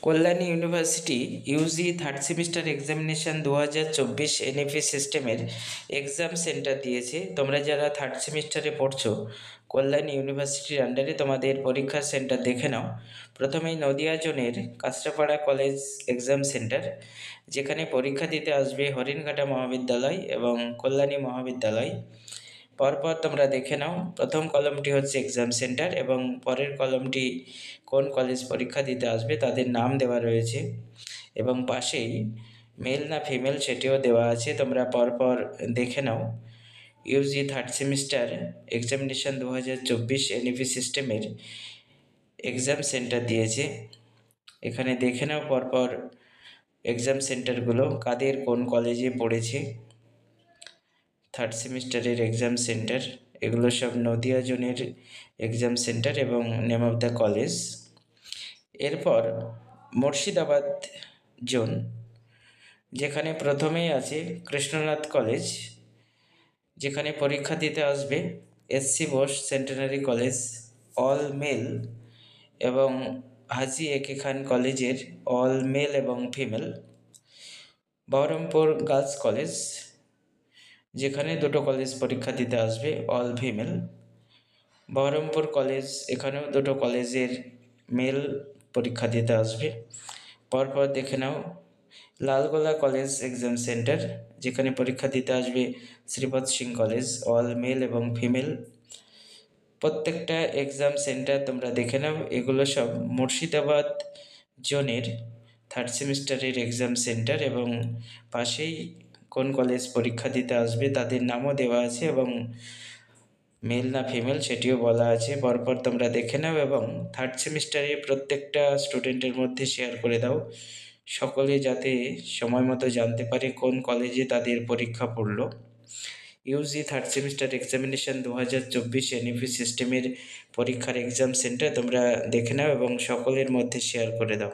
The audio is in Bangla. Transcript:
Kalyani university Yuji third semester examination 2024 এনএফি সিস্টেমের এক্সাম সেন্টার দিয়েছে। তোমরা যারা থার্ড সেমিস্টারে পড়ছো, কল্যাণী ইউনিভার্সিটির আন্ডারে তোমাদের পরীক্ষার সেন্টার দেখে নাও। প্রথমেই নদিয়া জোনের কাঁচরাপাড়া কলেজ এক্সাম সেন্টার, যেখানে পরীক্ষা দিতে আসবে হরিণঘাটা মহাবিদ্যালয় এবং কল্যাণী মহাবিদ্যালয়। পরপর তোমরা দেখে নাও, প্রথম কলমটি হচ্ছে এক্সাম সেন্টার এবং পরের কলমটি কোন কলেজ পরীক্ষা দিতে আসবে তাদের নাম দেওয়া রয়েছে এবং পাশেই মেল না ফিমেল সেটিও দেওয়া আছে। তোমরা পরপর দেখে নাও। UG third semester examination 2024 NEP সিস্টেমের এক্সাম সেন্টার দিয়েছে। এখানে দেখে নাও পরপর এক্সাম সেন্টারগুলো কাদের কোন কলেজে পড়েছে। থার্ড সেমিস্টারের এক্সাম সেন্টার এগুলো সব নদিয়া জোনের এক্সাম সেন্টার এবং নেম অফ দ্য কলেজ। এরপর মুর্শিদাবাদ জোন, যেখানে প্রথমেই আছে কৃষ্ণনাথ কলেজ, যেখানে পরীক্ষা দিতে আসবে SC Bose centenary college all male এবং হাজি একে খান কলেজের অল মেল এবং ফিমেল। বহরমপুর গার্লস কলেজ, যেখানে দুটো কলেজ পরীক্ষা দিতে আসবে অল ফিমেল। বহরমপুর কলেজ, এখানেও দুটো কলেজের মেল পরীক্ষা দিতে আসবে। পরপর দেখে নাও লালগোলা কলেজ এক্সাম সেন্টার, যেখানে পরীক্ষা দিতে আসবে Sripada Singh college all male এবং ফিমেল। প্রত্যেকটা এক্সাম সেন্টার তোমরা দেখে নাও। এগুলো সব মুর্শিদাবাদ জোনের থার্ড সেমিস্টারের এক্সাম সেন্টার এবং পাশেই কোন কলেজ পরীক্ষা দিতে আসবে তাদের নামও দেওয়া আছে এবং মেল না ফিমেল সেটিও বলা আছে। পরপর তোমরা দেখে নাও এবং থার্ড সেমিস্টারে প্রত্যেকটা স্টুডেন্টের মধ্যে শেয়ার করে দাও, সকলে যাতে সময় মতো জানতে পারে কোন কলেজে তাদের পরীক্ষা পড়ল। Yuji third semester examination 2024 NEP সিস্টেমের পরীক্ষার এক্সাম সেন্টার তোমরা দেখে নাও এবং সকলের মধ্যে শেয়ার করে দাও।